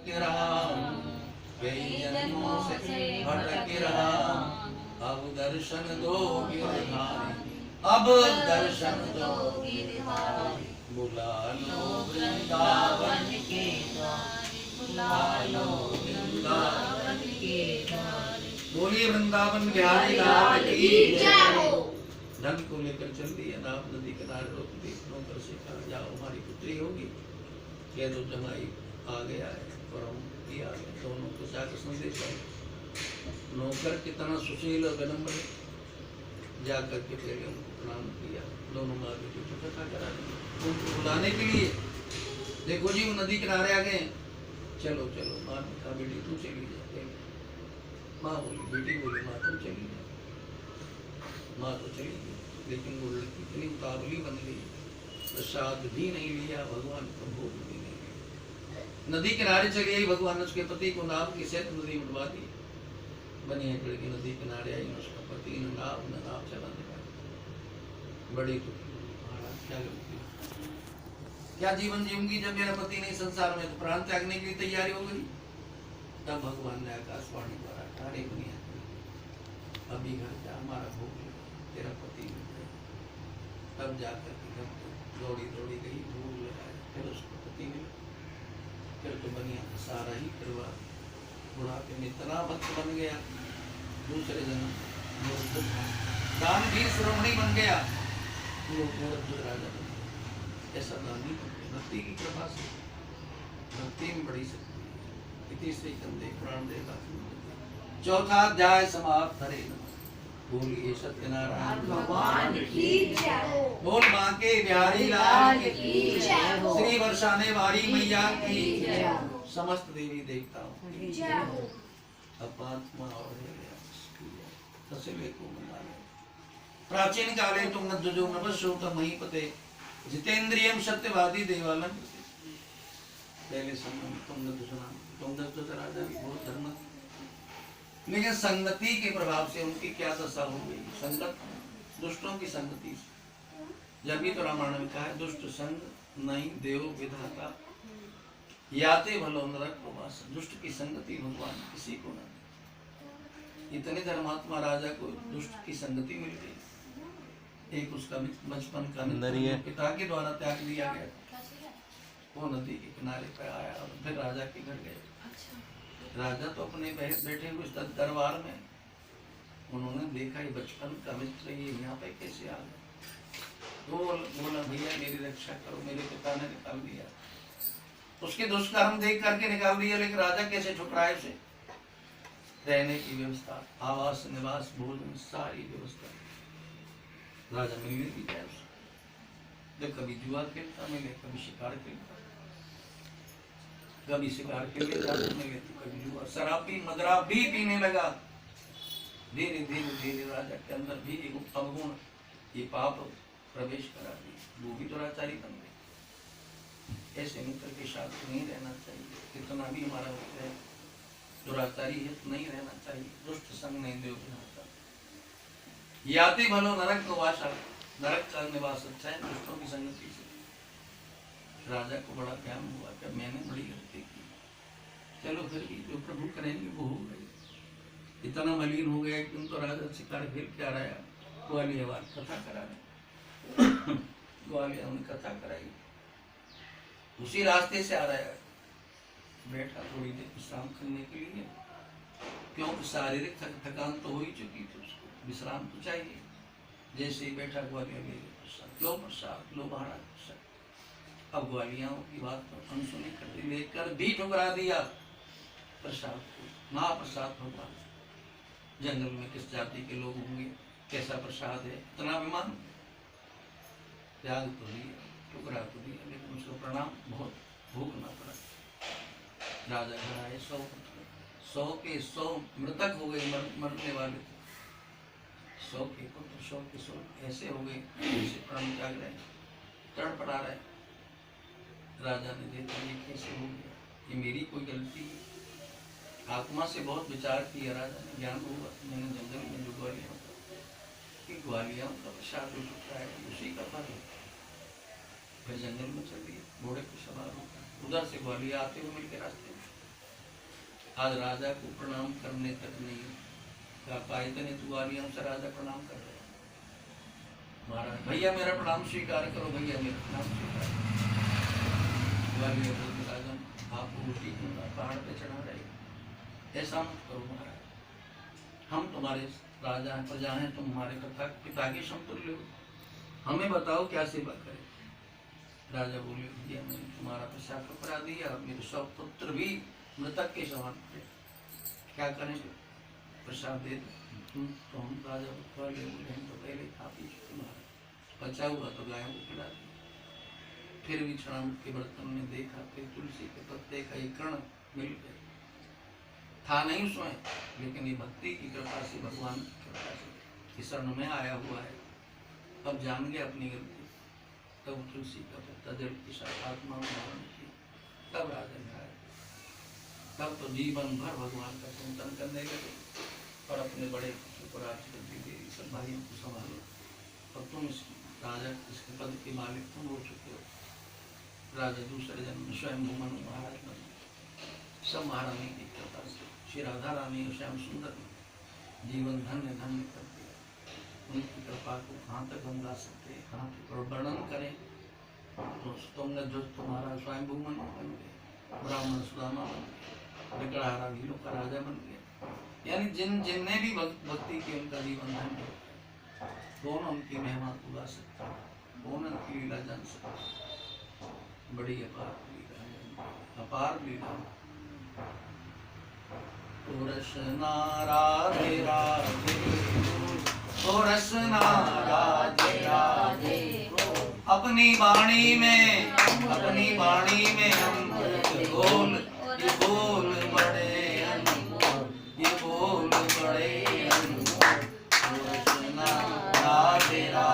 भटक रहा हूँ, कई जन्मों से भटक रहा हूँ, अब दर्शन दो गिरधारी, अब दर्शन दो गिरधारी, बुला लो वृंदावन के द्वारी, बुला लो वृंदावन के द्वारी। बोलिए वृंदावन बिहारी लाल की जय हो। धन को लेकर चल दी अनाप नदी किनारे रोक दी, नौकर से कहा जाओ हमारी पुत्री होगी, कह दो जमाई आ गया है और हम भी आ गए, दोनों को जाकर संदेश आए। नौकर कितना सुशील और विनम्र है, जाकर के पहले उनको प्रणाम किया, दोनों माँ बेटी को कथा करा दी उनको बुलाने के लिए। देखो जी वो नदी किनारे आ गए, चलो चलो। माँ ने कहा बेटी तू चली जा, माँ बोली, बेटी बोली माँ तुम चली जा। माँ तो चली गई, लेकिन वो लड़की इतनी उतावली बन गई, प्रसाद भी नहीं लिया, भगवान का भोग भी नहीं लिया, नदी किनारे चली आई। भगवान ने उसके पति को नाव की सहित नदी में डुबा दी। बनी है लड़की नदी किनारे आई, उसका पति ने नाव चलाने लगा। बड़ी दुखी, महाराज क्या गलती, क्या जीवन जीऊंगी जब मेरा पति नहीं संसार में, तो प्राण त्यागने की तैयारी हो गई। तब भगवान ने आकाशवाणी द्वारा तारे दुनिया अभी घर जा, हमारा भोग तेरा पति मिल गया। तब जाकर के घर दौड़ी दौड़ी गई, भूल लगाया, फिर उसको पति मिला, फिर तो बनिया सारा ही करवा। बुढ़ापे में इतना भक्त बन गया, दूसरे जन्म दान भी श्रोमणी बन गया, वो राजा बन गया। ऐसा दान नहीं बनते, भक्ति की कृपा से, भक्ति में बड़ी शक्ति है। इति श्री कंदे पुराण देवता। चौथा अध्याय समाप्त। हरे नमः। बोलिए सत्यनारायण भगवान की जय हो। बोल बांके बिहारी लाल की जय हो। श्री बरसाने वाली मैया की जय हो। समस्त देवी देवताओं की जय हो। अपात्मा और को प्राचीन काले तुंगध्वजो नभस्योतम महीपते जितेंद्रियम सत्यवादी देवालम। पहले समय तुंगध्वज राजा भी बहुत धर्म, लेकिन संगति के प्रभाव से उनकी क्या दशा हो गई, संगत दुष्टों की संगति से। जब भी तो रामायण में कहा है दुष्ट संग नहीं देव विधाता याते भलो नरक प्रवास। दुष्ट की संगति भगवान किसी को न। इतने धर्मात्मा राजा को दुष्ट की संगति मिल गई। एक उसका बचपन का मित्र पिता के द्वारा त्याग दिया गया, वो नदी के किनारे पर आया और फिर राजा के घर गए। राजा तो अपने बैठे हुए दरबार में, उन्होंने देखा ये बचपन का मित्र ये यहाँ पे कैसे आ गया। तो बोला भैया मेरी रक्षा करो, मेरे पिता ने निकाल दिया। उसके दुष्कर्म देख करके निकाल दिया, लेकिन राजा कैसे ठुकराए उसे। रहने की व्यवस्था, आवास निवास भोजन सारी व्यवस्था राजा मिलने की जाए उसे। जब कभी जुआ खेलता मिले, कभी शिकार खेलता, कभी शिकार के लिए जाते मिले तो कभी जुआ, शराब भी मदरा भी पीने लगा। धीरे धीरे धीरे राजा के अंदर भी एक अवगुण, ये पाप प्रवेश करा दी, वो भी दुराचारी बन गए। ऐसे मित्र के साथ नहीं रहना चाहिए, कितना भी हमारा मित्र है दुराचारी है तो नहीं रहना चाहिए। दुष्ट संग नहीं देव विधाता। याति भलो नरक वासा, नरक का निवास अच्छा है दुष्टों की संगति से। राजा को बड़ा ज्ञान हुआ कि मैंने बड़ी गलती की, चलो फिर भी जो प्रभु करेंगे वो हो गई। इतना मलिन हो गया कि उनको राजा शिकार खेल के आ रहा है, ग्वालियर वाल कथा करा रहे ग्वालियर ने कथा कराई, उसी रास्ते से आ रहा है, बैठा थोड़ी देर विश्राम करने के लिए, क्योंकि शारीरिक थकान तो हो ही चुकी थी, उसको विश्राम तो चाहिए। जैसे ही बैठा ग्वालियर ले प्रसाद, लो प्रसाद, लो महाराज प्रसाद। अब ग्वालियाओं की बात तो अनसुनी कर लेकर भी ठुकरा दिया प्रसाद को। महाप्रसाद भगवान, जंगल में किस जाति के लोग होंगे, कैसा प्रसाद है, इतना अभिमान। त्याग तो लिया, ठुकरा तो दिया, लेकिन उसको प्रणाम बहुत भोगना पड़ा। राजा घर आए, 100 के 100 मृतक हो गए, मरने वाले थे। 100 के पुत्र 100 के 100 ऐसे हो गए जैसे प्राण त्याग रहे, तड़पड़ा रहे। राजा ने देखा ये कैसे हो गया, ये मेरी कोई गलती है। आत्मा से बहुत विचार किया राजा ने, ज्ञान हुआ। मैंने जंगल में जो ग्वालियां कि ग्वालियां का प्रसाद हो चुका है, उसी का फल है। फिर जंगल में चल दिए, घोड़े पर सवार होकर उधर से ग्वालियर आते हुए मिलकर रास्ते में आज राजा को प्रणाम करने तक नहीं क्या पाए, इतने तुम्हारी हमसे राजा प्रणाम कर रहे हैं। महाराज भैया मेरा प्रणाम स्वीकार करो, भैया मेरा प्रणाम स्वीकार करो। राजन आपको रोटी पहाड़ पे चढ़ा रहे, ऐसा मत करो महाराज, हम तुम्हारे राजा हैं, प्रजा हैं, तुम हमारे कथा पिता के समतुल्य हो, हमें बताओ क्या सेवा करें। राजा बोले भैया मैंने तुम्हारा पेशाब कपड़ा दिया, मेरे सब पुत्र भी मृतक के समान थे, क्या करेंगे, प्रसाद दे दो। तो हम राजा बोले हम तो पहले खा पी चुके, तुम्हारा बचा हुआ तो गायों को खिला दिया। फिर भी क्षण के बर्तन में देखा, फिर तुलसी के पत्ते का एक कण मिल गया, था नहीं स्वयं, लेकिन ये भक्ति की कृपा से, भगवान की कृपा से शरण में आया हुआ है, अब जान गया अपनी गलती। तब तुलसी का पत्ता जल के साथ आत्मा में धारण की, तब राजा आए, तब तो जीवन भर भगवान का चिंतन करने लगे और अपने बड़े पर सब भाइयों को संभालो, और तुम इस राजा इसके पद के मालिक तुम हो चुके हो। राजा दूसरे जन्म में स्वयं भूमन महाराज बन गए, सब महारानी की कृपा से श्री राधा रानी और श्याम सुंदर जीवन धन्य धन्य कर दिया। उनकी कृपा को कहाँ तक हम ला सकते हैं, कहाँ तक वर्णन करें। तो तुमने जो तुम्हारा स्वयं भूमन बन गए, ब्राह्मण सुदामा बन गए, बिकड़हारा भीलों का राजा बन गया, यानी जिनने भी भक्ति की उनका जीवन धन्य हो, कौन उनकी महिमा को गा सकता, कौन उनकी लीला जान सकता। बड़ी अपार लीला, अपार लीला। तो रसना राधे राधे, तो रसना राधे राधे, अपनी वाणी में हम बोल